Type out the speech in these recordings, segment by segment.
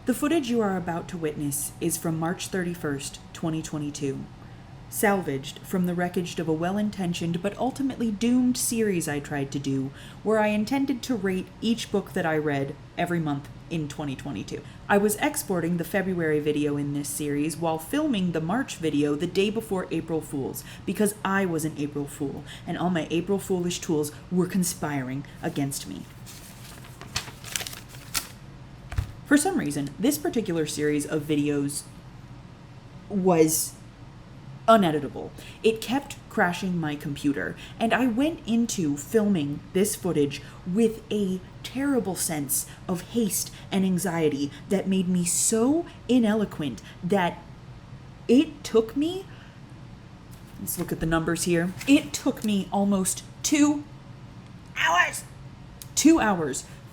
The footage you are about to witness is from March 31st, 2022. Salvaged from the wreckage of a well-intentioned but ultimately doomed series I tried to do, where I intended to rate each book that I read every month in 2022. I was exporting the February video in this series while filming the March video the day before April Fool's, because I was an April Fool, and all my April Foolish tools were conspiring against me. For some reason, this particular series of videos was uneditable. It kept crashing my computer, and I went into filming this footage with a terrible sense of haste and anxiety that made me so ineloquent that it took me, let's look at the numbers here, it took me almost 2 hours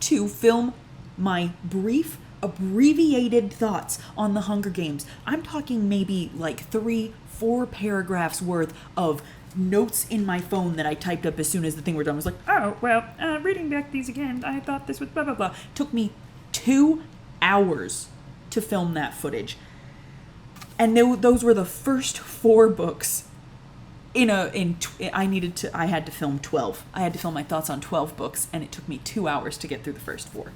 to film my brief abbreviated thoughts on the Hunger Games. I'm talking maybe like 3-4 paragraphs worth of notes in my phone that I typed up as soon as the thing were done. I was like, oh, well, reading back these again, I thought this was blah, blah, blah. Took me 2 hours to film that footage. And those were the first 4 books I had to film 12. I had to film my thoughts on 12 books, and it took me 2 hours to get through the first 4.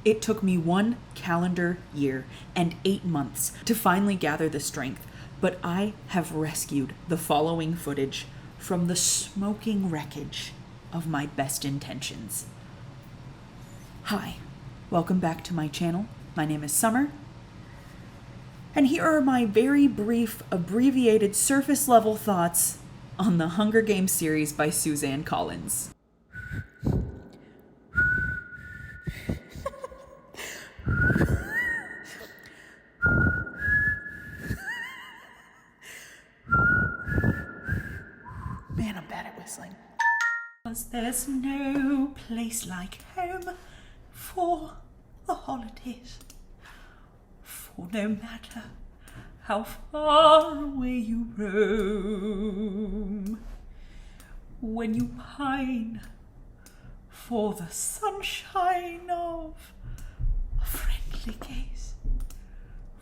It took me 1 calendar year and 8 months to finally gather the strength, but I have rescued the following footage from the smoking wreckage of my best intentions. Hi, welcome back to my channel. My name is Summer, and here are my very brief, abbreviated, surface-level thoughts on the Hunger Games series by Suzanne Collins. Man, I'm bad at whistling. 'Cause there's no place like home for the holidays. For no matter how far away you roam, when you pine for the sunshine of a friendly gaze,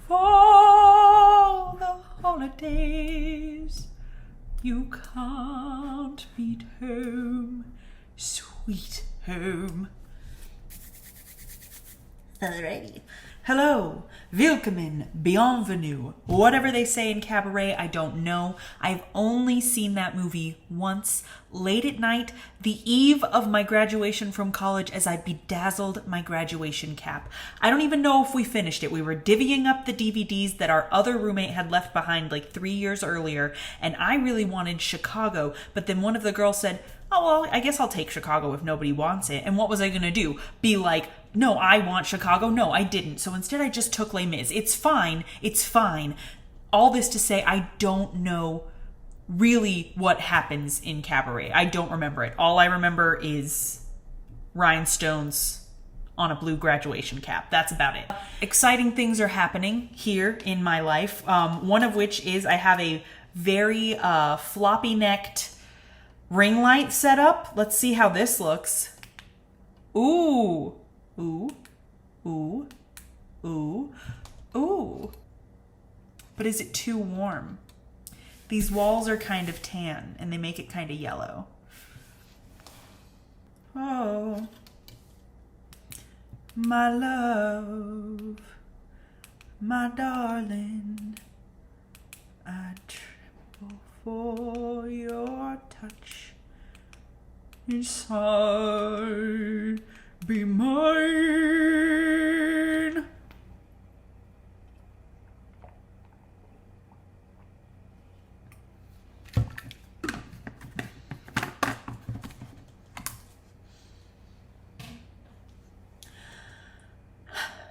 for the holidays you can't beat home, sweet home. Alrighty. Hello, willkommen, bienvenue, whatever they say in cabaret, I don't know. I've only seen that movie once, late at night, the eve of my graduation from college, as I bedazzled my graduation cap. I don't even know if we finished it. We were divvying up the DVDs that our other roommate had left behind like 3 years earlier, and I really wanted Chicago, but then one of the girls said, oh, well, I guess I'll take Chicago if nobody wants it. And what was I going to do? Be like, no, I want Chicago? No, I didn't. So instead I just took Les Mis. It's fine. It's fine. All this to say, I don't know really what happens in Cabaret. I don't remember it. All I remember is rhinestones on a blue graduation cap. That's about it. Exciting things are happening here in my life. One of which is I have a very floppy-necked ring light set up. Let's see how this looks. Ooh. Ooh. Ooh. Ooh. Ooh. But is it too warm? These walls are kind of tan and they make it kind of yellow. Oh. My love. My darling. I tremble for your touch inside, be mine.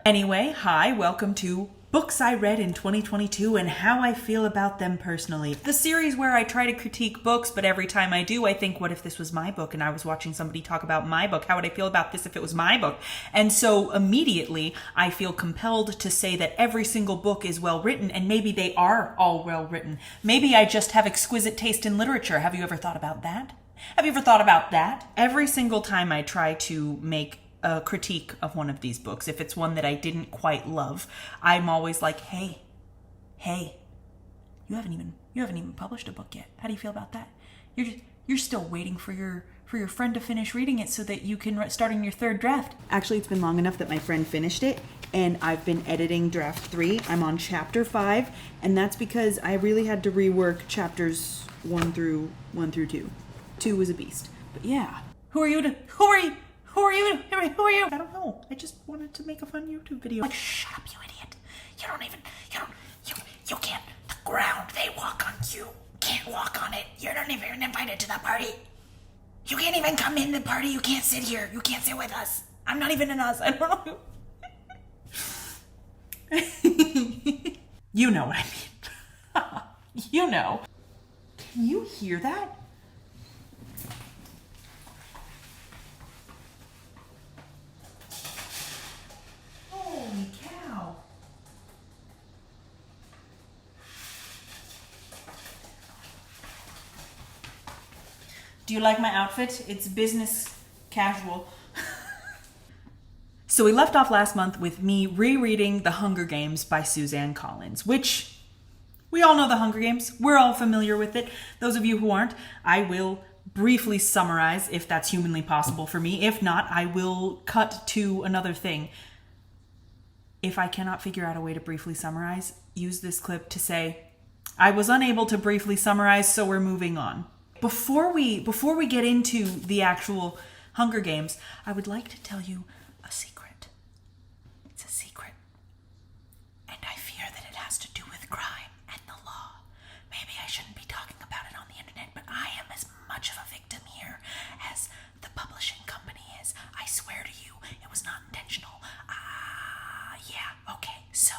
Anyway, hi, welcome to Books I Read in 2022 and How I Feel About Them Personally. The series where I try to critique books, but every time I do, I think, what if this was my book and I was watching somebody talk about my book? How would I feel about this if it was my book? And so immediately I feel compelled to say that every single book is well written, and maybe they are all well written. Maybe I just have exquisite taste in literature. Have you ever thought about that? Have you ever thought about that? Every single time I try to make a critique of one of these books, if it's one that I didn't quite love, I'm always like, hey, you haven't even published a book yet. How do you feel about that? You're still waiting for your friend to finish reading it so that you can start on your third draft. Actually, it's been long enough that my friend finished it, and I've been editing draft 3. I'm on chapter 5, and that's because I really had to rework chapters 1 through 2. 2 was a beast. But yeah. Who are you? I don't know. I just wanted to make a fun YouTube video. Like, shut up, you idiot. You can't. The ground they walk on, you can't walk on it. You're not even invited to the party. You can't even come in the party. You can't sit here. You can't sit with us. I'm not even in us. I don't know. You know what I mean. You know. Can you hear that? Holy cow. Do you like my outfit? It's business casual. So we left off last month with me rereading The Hunger Games by Suzanne Collins, which we all know The Hunger Games. We're all familiar with it. Those of you who aren't, I will briefly summarize if that's humanly possible for me. If not, I will cut to another thing. If I cannot figure out a way to briefly summarize, use this clip to say, I was unable to briefly summarize, so we're moving on. Before we get into the actual Hunger Games, I would like to tell you a secret. It's a secret. And I fear that it has to do with crime and the law. Maybe I shouldn't be talking about it on the internet, but I am as much of a victim here as the publishing company is. I swear to you, it was not intentional. Yeah, okay. So,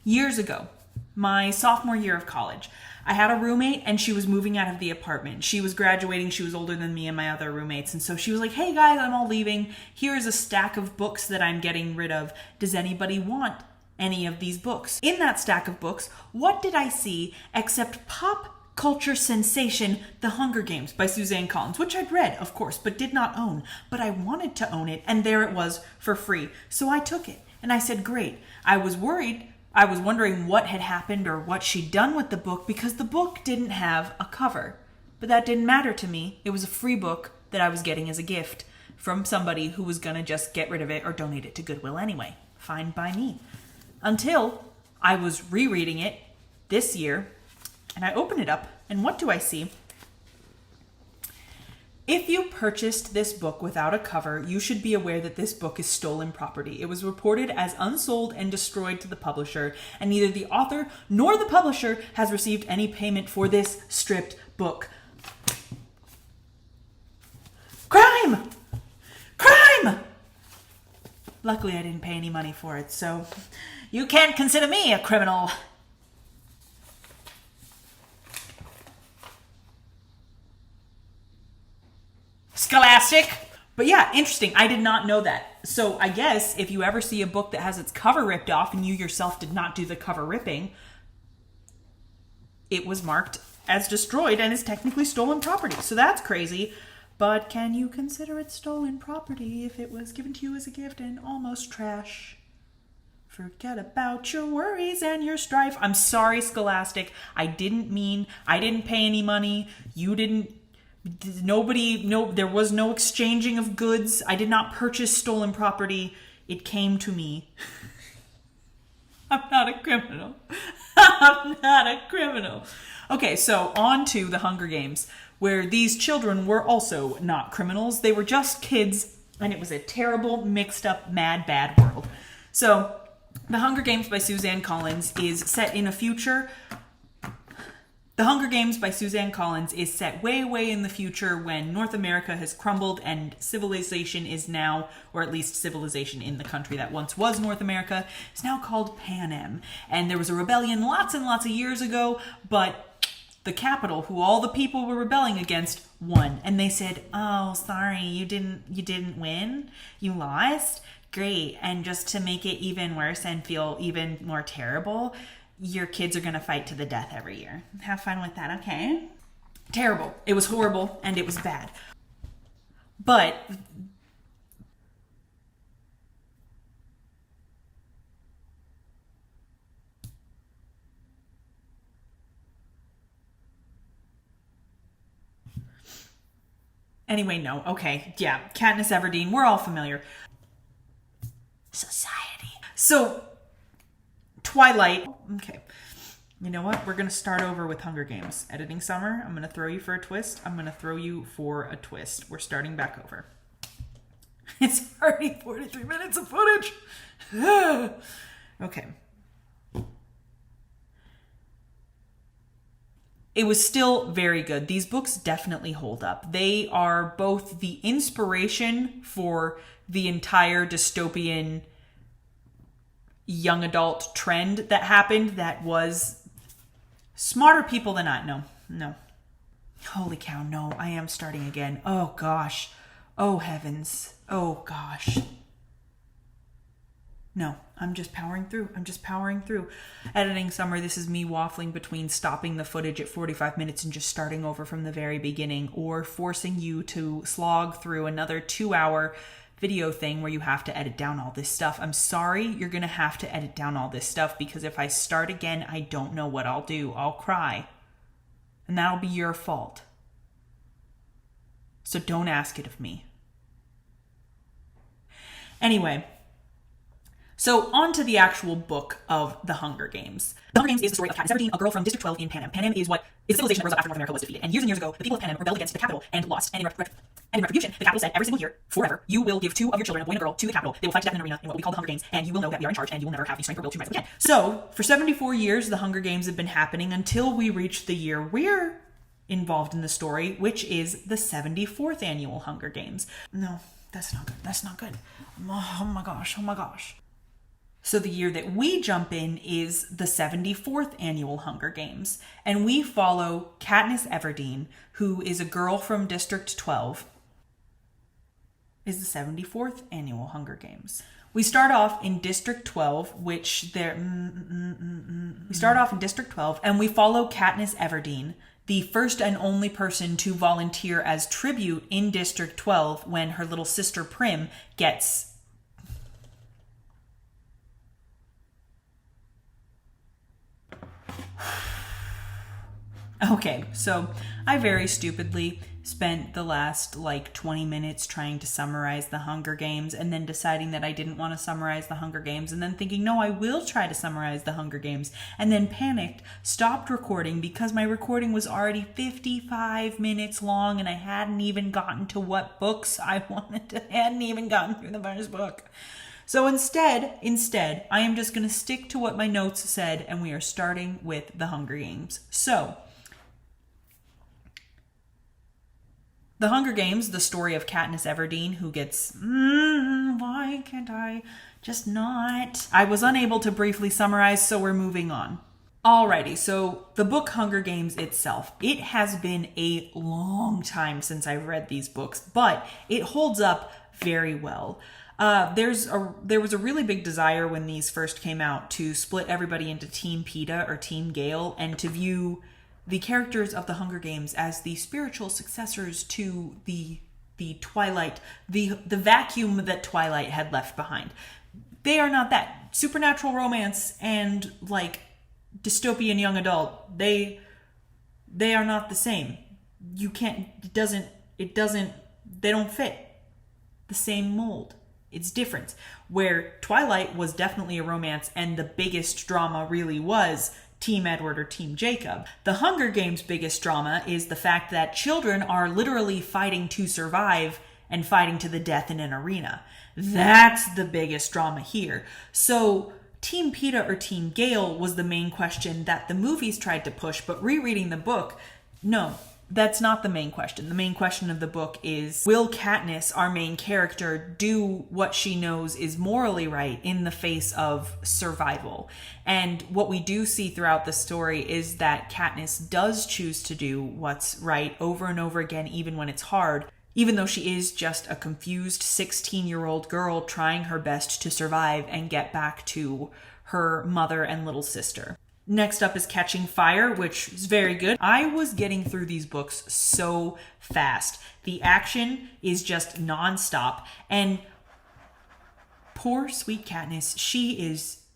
years ago, my sophomore year of college, I had a roommate and she was moving out of the apartment. She was graduating. She was older than me and my other roommates. And so she was like, hey guys, I'm all leaving. Here's a stack of books that I'm getting rid of. Does anybody want any of these books? In that stack of books, what did I see except pop culture sensation, The Hunger Games by Suzanne Collins, which I'd read, of course, but did not own. But I wanted to own it, and there it was for free. So I took it, and I said, great. I was wondering what had happened or what she'd done with the book because the book didn't have a cover. But that didn't matter to me. It was a free book that I was getting as a gift from somebody who was going to just get rid of it or donate it to Goodwill anyway. Fine by me. Until I was rereading it this year, and I open it up, and what do I see? If you purchased this book without a cover, you should be aware that this book is stolen property. It was reported as unsold and destroyed to the publisher, and neither the author nor the publisher has received any payment for this stripped book. Crime! Crime! Luckily, I didn't pay any money for it, so you can't consider me a criminal. Scholastic. But yeah, interesting. I did not know that. So I guess if you ever see a book that has its cover ripped off and you yourself did not do the cover ripping, it was marked as destroyed and is technically stolen property. So that's crazy. But can you consider it stolen property if it was given to you as a gift and almost trash? Forget about your worries and your strife. I'm sorry, Scholastic. I didn't pay any money. You didn't. There was no exchanging of goods. I did not purchase stolen property. It came to me. I'm not a criminal. I'm not a criminal. Okay, so on to the Hunger Games, where these children were also not criminals. They were just kids, and it was a terrible, mixed up, mad, bad world. So, The Hunger Games by Suzanne Collins is set in a future. The Hunger Games by Suzanne Collins is set way, way in the future when North America has crumbled and civilization is now, or at least civilization in the country that once was North America, is now called Panem. And there was a rebellion lots and lots of years ago, but the capital, who all the people were rebelling against, won. And they said, oh, sorry, you didn't win? You lost? Great. And just to make it even worse and feel even more terrible, your kids are going to fight to the death every year. Have fun with that, okay? Terrible. It was horrible, and it was bad. But Anyway, no. Okay. Yeah. Katniss Everdeen. We're all familiar. Society. So, Twilight. Okay. You know what? We're going to start over with Hunger Games. Editing Summer. I'm going to throw you for a twist. I'm going to throw you for a twist. We're starting back over. It's already 43 minutes of footage. Okay. It was still very good. These books definitely hold up. They are both the inspiration for the entire dystopian young adult trend that happened that was smarter people than I. No. Holy cow, no. I am starting again. Oh gosh. Oh heavens. Oh gosh. No, I'm just powering through. Editing Summer, this is me waffling between stopping the footage at 45 minutes and just starting over from the very beginning, or forcing you to slog through another 2-hour video thing where you have to edit down all this stuff. I'm sorry, you're going to have to edit down all this stuff, because if I start again, I don't know what I'll do. I'll cry. And that'll be your fault. So don't ask it of me. Anyway, so on to the actual book of The Hunger Games. The Hunger Games is the story of Katniss Everdeen, a girl from District 12 in Panem. Panem is what is a civilization that rose up after North America was defeated. And years ago, the people of Panem rebelled against the capital and lost. And in retribution, the capital said, every single year, forever, you will give 2 of your children, a boy and a girl, to the capital. They will fight to death in an arena in what we call the Hunger Games, and you will know that we are in charge, and you will never have the strength or will to rise up again. So, for 74 years, the Hunger Games have been happening until we reach the year we're involved in the story, which is the 74th annual Hunger Games. No, that's not good. That's not good. Oh my gosh. So the year that we jump in is the 74th annual Hunger Games, and we follow Katniss Everdeen, who is a girl from District 12, is the 74th annual Hunger Games. We start off in District 12, we start off in District 12, and we follow Katniss Everdeen, the first and only person to volunteer as tribute in District 12 when her little sister Prim gets... Okay, so I very stupidly spent the last 20 minutes trying to summarize the Hunger Games, and then deciding that I didn't want to summarize the Hunger Games, and then thinking, no, I will try to summarize the Hunger Games, and then panicked, stopped recording because my recording was already 55 minutes long, and I hadn't even gotten to what books I wanted to, hadn't even gotten through the first book. So instead, I am just going to stick to what my notes said, and we are starting with the Hunger Games. So, The Hunger Games, the story of Katniss Everdeen, who gets, why can't I just not? I was unable to briefly summarize, so we're moving on. Alrighty, so the book Hunger Games itself. It has been a long time since I've read these books, but it holds up very well. There was a really big desire when these first came out to split everybody into Team Peeta or Team Gale, and to view the characters of the Hunger Games as the spiritual successors to the Twilight, the vacuum that Twilight had left behind. They are not that. Supernatural romance and dystopian young adult, they are not the same. You can't, they don't fit the same mold. It's different. Where Twilight was definitely a romance, and the biggest drama really was Team Edward or Team Jacob. The Hunger Games' biggest drama is the fact that children are literally fighting to survive and fighting to the death in an arena. That's the biggest drama here. So Team Peeta or Team Gale was the main question that the movies tried to push, but rereading the book, no, that's not the main question. The main question of the book is, will Katniss, our main character, do what she knows is morally right in the face of survival? And what we do see throughout the story is that Katniss does choose to do what's right over and over again, even when it's hard, even though she is just a confused 16-year-old girl trying her best to survive and get back to her mother and little sister. Next up is Catching Fire, which is very good. I was getting through these books so fast. The action is just nonstop. And poor sweet Katniss,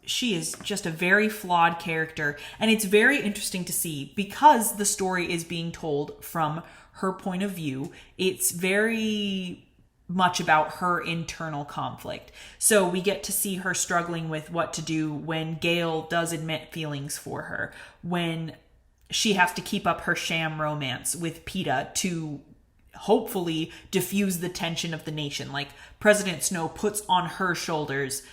she is just a very flawed character. And it's very interesting to see because the story is being told from her point of view. It's very much about her internal conflict. So we get to see her struggling with what to do when Gale does admit feelings for her, when she has to keep up her sham romance with Peeta to hopefully diffuse the tension of the nation. Like, President Snow puts on her shoulders,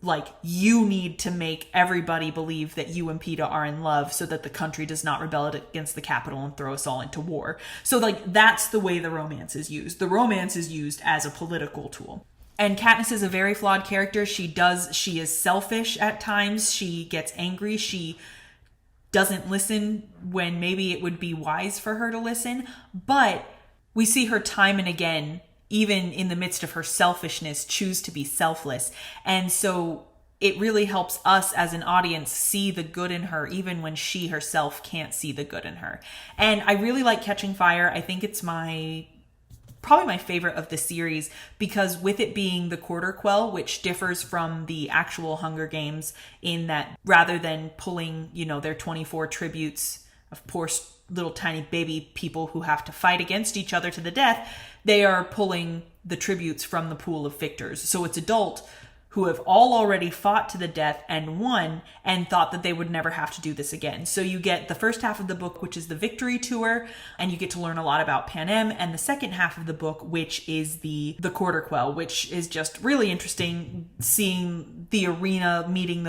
like, you need to make everybody believe that you and Peeta are in love so that the country does not rebel against the capital and throw us all into war. So, like, that's the way the romance is used. The romance is used as a political tool. And Katniss is a very flawed character. She is selfish at times. She gets angry. She doesn't listen when maybe it would be wise for her to listen. But we see her time and again, even in the midst of her selfishness, choose to be selfless. And so it really helps us as an audience see the good in her, even when she herself can't see the good in her. And I really like Catching Fire. I think it's probably my favorite of the series, because with it being the quarter quell, which differs from the actual Hunger Games in that rather than pulling, their 24 tributes of poor little tiny baby people who have to fight against each other to the death, they are pulling the tributes from the pool of victors. So it's adults who have all already fought to the death and won and thought that they would never have to do this again. So you get the first half of the book, which is the victory tour, and you get to learn a lot about Panem, and the second half of the book, which is the quarter quell, which is just really interesting, seeing the arena, meeting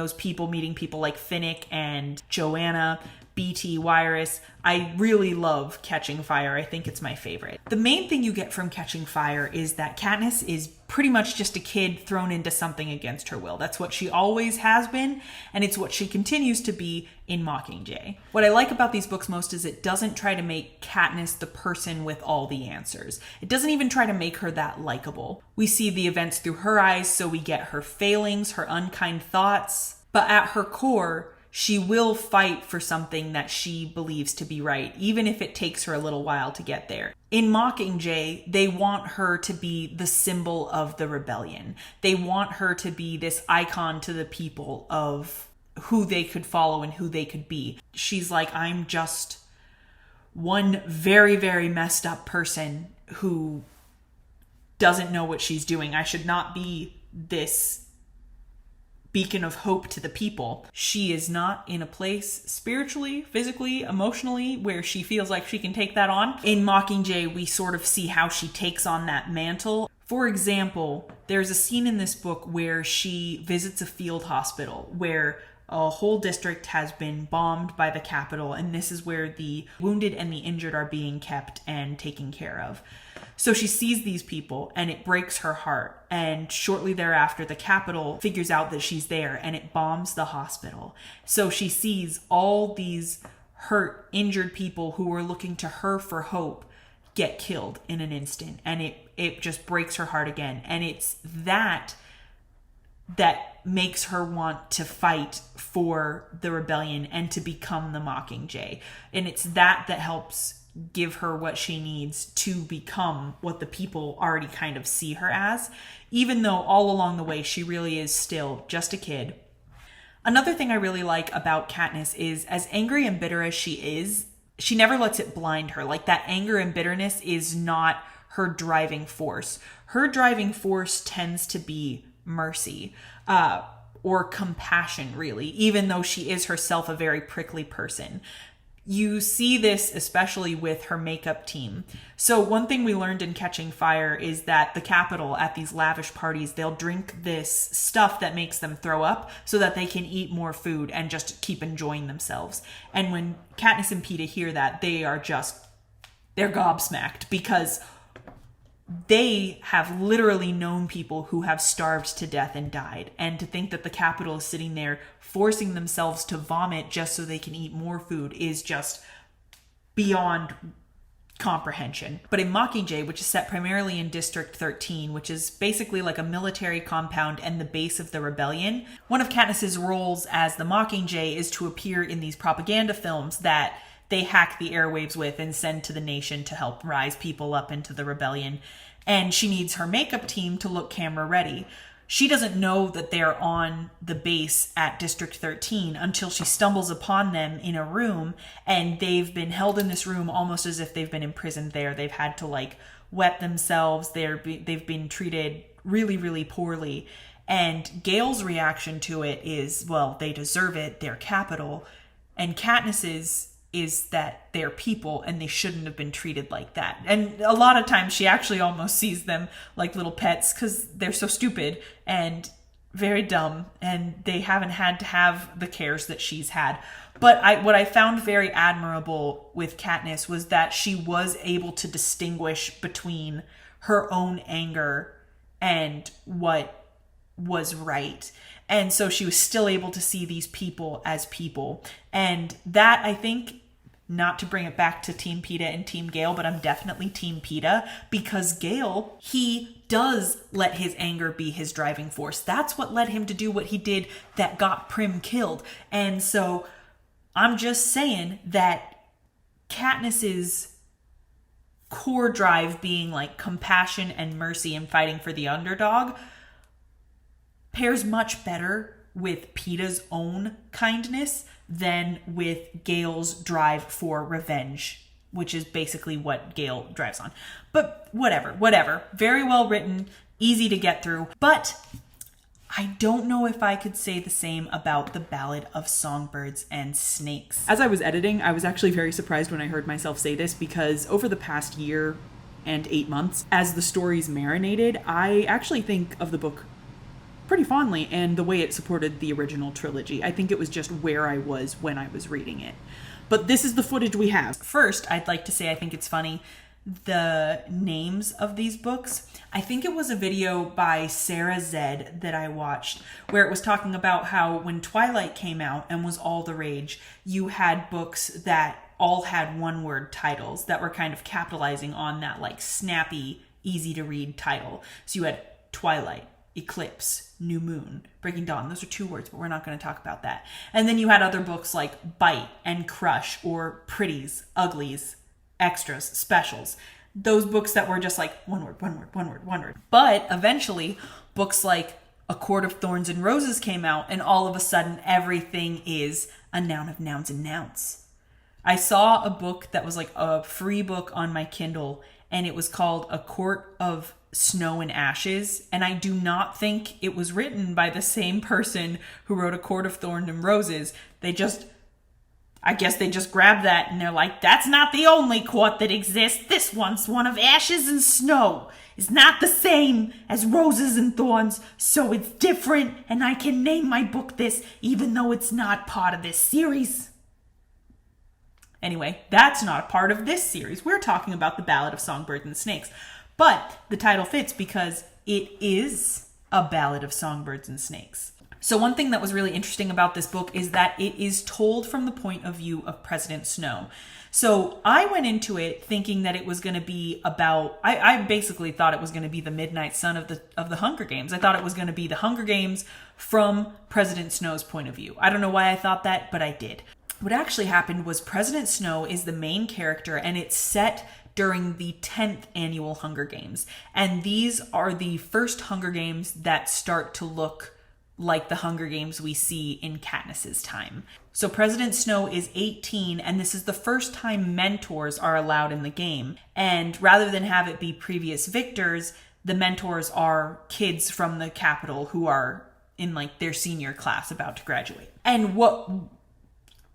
people like Finnick and Joanna, BT, Wirus. I really love Catching Fire. I think it's my favorite. The main thing you get from Catching Fire is that Katniss is pretty much just a kid thrown into something against her will. That's what she always has been, and it's what she continues to be in Mockingjay. What I like about these books most is it doesn't try to make Katniss the person with all the answers. It doesn't even try to make her that likable. We see the events through her eyes, so we get her failings, her unkind thoughts, but at her core, she will fight for something that she believes to be right, even if it takes her a little while to get there. In Mockingjay, they want her to be the symbol of the rebellion. They want her to be this icon to the people of who they could follow and who they could be. She's like, I'm just one very, very messed up person who doesn't know what she's doing. I should not be this beacon of hope to the people. She is not in a place spiritually, physically, emotionally where she feels like she can take that on. In Mockingjay, we sort of see how she takes on that mantle. For example, there's a scene in this book where she visits a field hospital where a whole district has been bombed by the capital, and this is where the wounded and the injured are being kept and taken care of. So she sees these people and it breaks her heart. And shortly thereafter, the capital figures out that she's there and it bombs the hospital. So she sees all these hurt, injured people who are looking to her for hope get killed in an instant. And it just breaks her heart again. And it's that makes her want to fight for the rebellion and to become the Mockingjay. And it's that helps give her what she needs to become what the people already kind of see her as, even though all along the way she really is still just a kid. Another thing I really like about Katniss is, as angry and bitter as she is, she never lets it blind her. Like, that anger and bitterness is not her driving force. Her driving force tends to be mercy, or compassion, really, even though she is herself a very prickly person. You see this especially with her makeup team. So one thing we learned in Catching Fire is that the Capitol, at these lavish parties, they'll drink this stuff that makes them throw up so that they can eat more food and just keep enjoying themselves. And when Katniss and Peeta hear that, they're gobsmacked, because they have literally known people who have starved to death and died. And to think that the Capitol is sitting there forcing themselves to vomit just so they can eat more food is just beyond comprehension. But in Mockingjay, which is set primarily in District 13, which is basically like a military compound and the base of the rebellion, one of Katniss's roles as the Mockingjay is to appear in these propaganda films that they hack the airwaves with and send to the nation to help rise people up into the rebellion. And she needs her makeup team to look camera ready. she doesn't know that they're on the base at District 13 until she stumbles upon them in a room, and they've been held in this room almost as if they've been imprisoned there. They've had to like wet themselves. They've been treated really, really poorly. And Gale's reaction to it is, well, they deserve it. They're capital. And Katniss's is that they're people and they shouldn't have been treated like that. And a lot of times she actually almost sees them like little pets because they're so stupid and very dumb, and they haven't had to have the cares that she's had. But what I found very admirable with Katniss was that she was able to distinguish between her own anger and what was right. And so she was still able to see these people as people. And that, I think, not to bring it back to Team Peeta and Team Gale, but I'm definitely Team Peeta, because Gale, he does let his anger be his driving force. That's what led him to do what he did that got Prim killed. And so I'm just saying that Katniss's core drive being like compassion and mercy and fighting for the underdog pairs much better with Peeta's own kindness than with Gale's drive for revenge, which is basically what Gale drives on. But whatever. Very well written, easy to get through. But I don't know if I could say the same about the Ballad of Songbirds and Snakes. As I was editing, I was actually very surprised when I heard myself say this, because over the past year and 8 months, as the stories marinated, I actually think of the book pretty fondly, and the way it supported the original trilogy. I think it was just where I was when I was reading it. But this is the footage we have. First, I'd like to say I think it's funny, the names of these books. I think it was a video by Sarah Zed that I watched where it was talking about how when Twilight came out and was all the rage, you had books that all had one-word titles that were kind of capitalizing on that like snappy, easy-to-read title. So you had Twilight, Eclipse, New Moon, Breaking Dawn. Those are 2 words, but we're not going to talk about that. And then you had other books like Bite and Crush, or Pretties, Uglies, Extras, Specials. Those books that were just like one word. But eventually, books like A Court of Thorns and Roses came out, and all of a sudden everything is a noun of nouns and nouns. I saw a book that was like a free book on my Kindle, and it was called A Court of Snow and Ashes, and I do not think it was written by the same person who wrote A Court of Thorns and Roses. I guess they just grabbed that and they're like, that's not the only court that exists. This one's one of ashes and snow. It's not the same as roses and thorns, so it's different, and I can name my book this even though it's not part of this series. Anyway, that's not a part of this series. We're talking about the Ballad of Songbirds and Snakes. But the title fits because it is a Ballad of Songbirds and Snakes. So one thing that was really interesting about this book is that it is told from the point of view of President Snow. So I went into it thinking that it was going to be about, I basically thought it was going to be the Midnight Sun of the Hunger Games. I thought it was going to be the Hunger Games from President Snow's point of view. I don't know why I thought that, but I did. What actually happened was President Snow is the main character, and it's set during the 10th annual Hunger Games. And these are the first Hunger Games that start to look like the Hunger Games we see in Katniss's time. So President Snow is 18, and this is the first time mentors are allowed in the game. And rather than have it be previous victors, the mentors are kids from the capital who are in like their senior class about to graduate. And what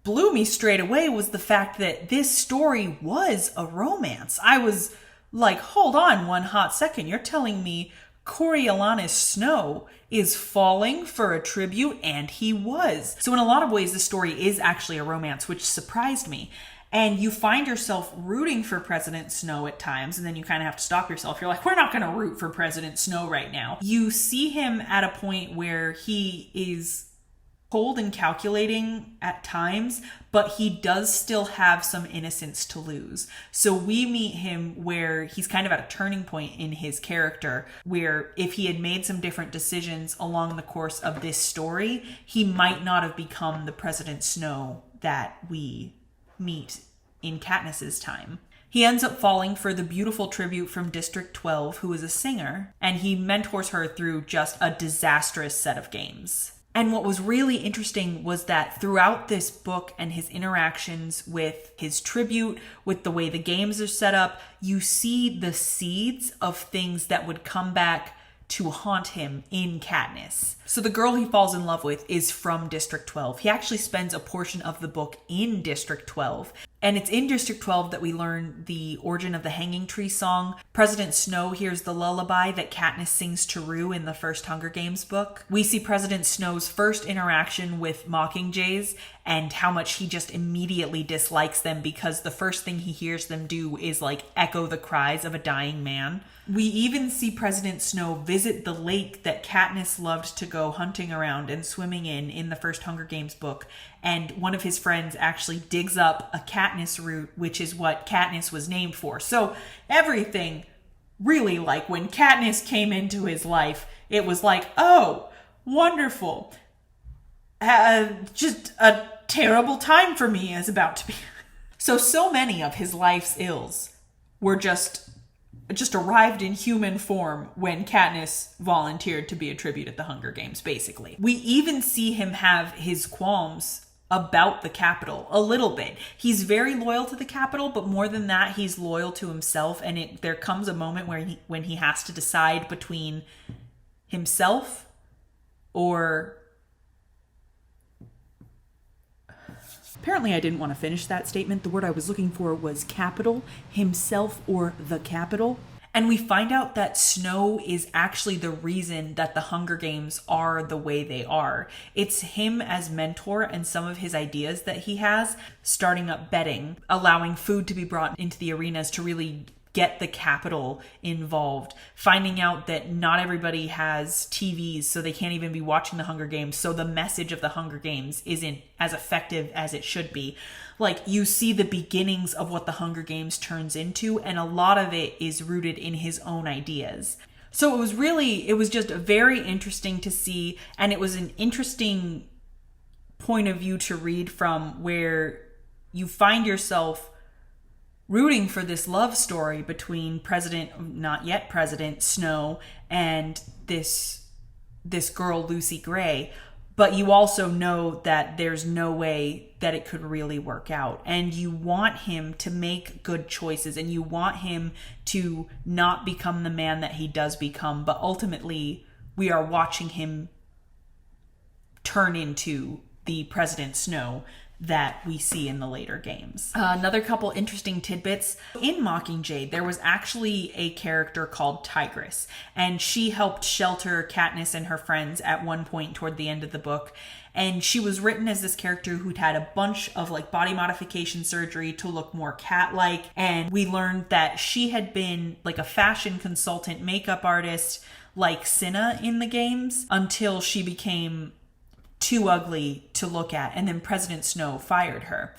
blew me straight away was the fact that this story was a romance. I was like, hold on one hot second. You're telling me Coriolanus Snow is falling for a tribute? And he was. So in a lot of ways, the story is actually a romance, which surprised me. And you find yourself rooting for President Snow at times, and then you kind of have to stop yourself. You're like, we're not going to root for President Snow right now. You see him at a point where he is cold and calculating at times, but he does still have some innocence to lose. So we meet him where he's kind of at a turning point in his character, where if he had made some different decisions along the course of this story, he might not have become the President Snow that we meet in Katniss's time. He ends up falling for the beautiful tribute from District 12, who is a singer, and he mentors her through just a disastrous set of games. And what was really interesting was that throughout this book and his interactions with his tribute, with the way the games are set up, you see the seeds of things that would come back to haunt him in Katniss. So the girl he falls in love with is from District 12. He actually spends a portion of the book in District 12. And it's in District 12 that we learn the origin of the Hanging Tree song. President Snow hears the lullaby that Katniss sings to Rue in the first Hunger Games book. We see President Snow's first interaction with Mockingjays and how much he just immediately dislikes them because the first thing he hears them do is like echo the cries of a dying man. We even see President Snow visit the lake that Katniss loved to go hunting around and swimming in the first Hunger Games book. And one of his friends actually digs up a Katniss root, which is what Katniss was named for. So everything really, like when Katniss came into his life, it was like, oh, wonderful. Just a terrible time for me is about to be. So many of his life's ills were just arrived in human form when Katniss volunteered to be a tribute at the Hunger Games, basically. We even see him have his qualms about the Capitol a little bit. He's very loyal to the Capitol, but more than that, he's loyal to himself. And there comes a moment when he has to decide between himself or... Apparently I didn't want to finish that statement. The word I was looking for was capital, himself or the Capitol. And we find out that Snow is actually the reason that the Hunger Games are the way they are. It's him as mentor and some of his ideas that he has, starting up betting, allowing food to be brought into the arenas to really get the Capitol involved, finding out that not everybody has TVs, so they can't even be watching the Hunger Games, so the message of the Hunger Games isn't as effective as it should be. Like, you see the beginnings of what the Hunger Games turns into, and a lot of it is rooted in his own ideas. So it was just very interesting to see, and it was an interesting point of view to read from, where you find yourself rooting for this love story between not yet President Snow and this girl, Lucy Gray. But you also know that there's no way that it could really work out. And you want him to make good choices, and you want him to not become the man that he does become. But ultimately, we are watching him turn into the President Snow that we see in the later games. Another couple interesting tidbits. In Mockingjay, there was actually a character called Tigress, and she helped shelter Katniss and her friends at one point toward the end of the book. And she was written as this character who'd had a bunch of like body modification surgery to look more cat-like. And we learned that she had been like a fashion consultant, makeup artist, like Cinna in the games, until she became too ugly to look at, and then President Snow fired her.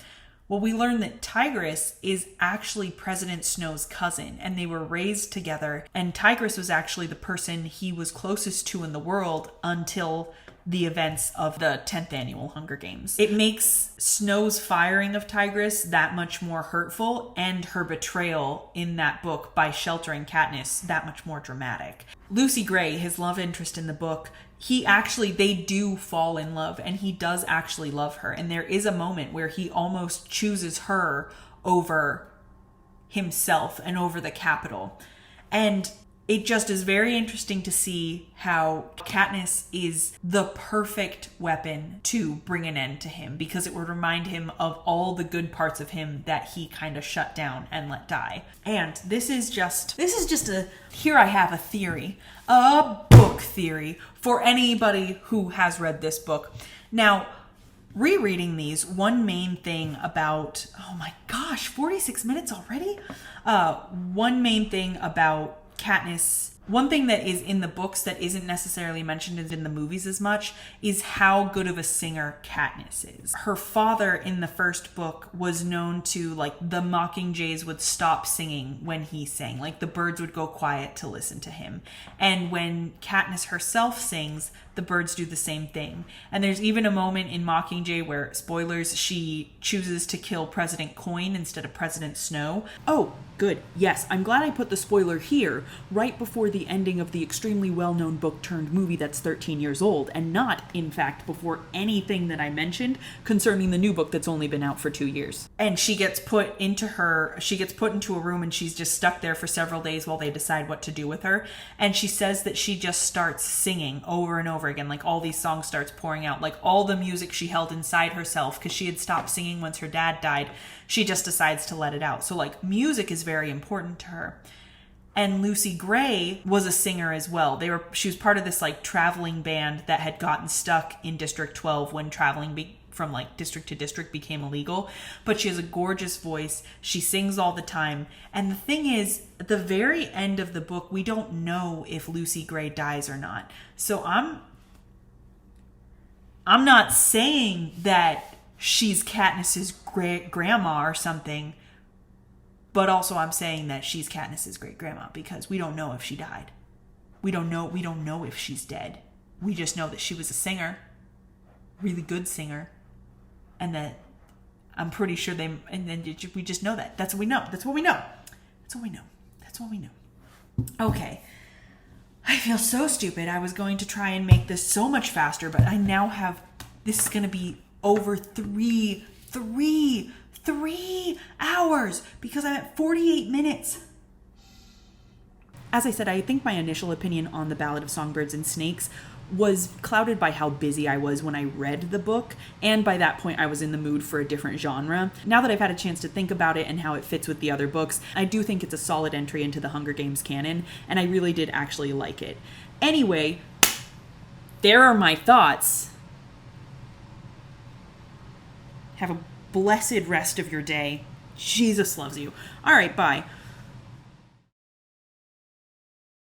Well, we learned that Tigress is actually President Snow's cousin, and they were raised together, and Tigress was actually the person he was closest to in the world until the events of the 10th annual Hunger Games. It makes Snow's firing of Tigress that much more hurtful, and her betrayal in that book by sheltering Katniss that much more dramatic. Lucy Gray, his love interest in the book, they do fall in love, and he does actually love her. And there is a moment where he almost chooses her over himself and over the Capitol. And it just is very interesting to see how Katniss is the perfect weapon to bring an end to him, because it would remind him of all the good parts of him that he kind of shut down and let die. And this is just here I have a theory, a book theory for anybody who has read this book. Now, rereading these, one main thing about, oh my gosh, 46 minutes already? One main thing about Katniss, one thing that is in the books that isn't necessarily mentioned in the movies as much, is how good of a singer Katniss is. Her father in the first book was known to, like, the Mockingjays would stop singing when he sang. Like, the birds would go quiet to listen to him. And when Katniss herself sings, the birds do the same thing. And there's even a moment in Mockingjay where, spoilers, she chooses to kill President Coin instead of President Snow. Oh, Good. Yes, I'm glad I put the spoiler here, right before the ending of the extremely well-known book turned movie that's 13 years old, and not, in fact, before anything that I mentioned concerning the new book that's only been out for 2 years. And she gets put into a room and she's just stuck there for several days while they decide what to do with her. And she says that she just starts singing over and over again, like all these songs starts pouring out, like all the music she held inside herself, because she had stopped singing once her dad died. She just decides to let it out. So like music is very important to her. And Lucy Gray was a singer as well. She was part of this like traveling band that had gotten stuck in District 12 when traveling from like district to district became illegal. But she has a gorgeous voice. She sings all the time. And the thing is, at the very end of the book, we don't know if Lucy Gray dies or not. So I'm not saying that she's Katniss's grandma or something, but also I'm saying that she's Katniss's great grandma because we don't know if she died. We don't know if she's dead. We just know that she was a singer, really good singer, and that I'm pretty sure we just know that. That's what we know. That's what we know. That's what we know. That's what we know. Okay. I feel so stupid. I was going to try and make this so much faster, but I now have, this is going to be over 3 hours because I'm at 48 minutes. As I said, I think my initial opinion on the Ballad of Songbirds and Snakes was clouded by how busy I was when I read the book, and by that point I was in the mood for a different genre. Now that I've had a chance to think about it and how it fits with the other books, I do think it's a solid entry into the Hunger Games canon, and I really did actually like it. Anyway, there are my thoughts. Have a blessed rest of your day. Jesus loves you. All right, bye.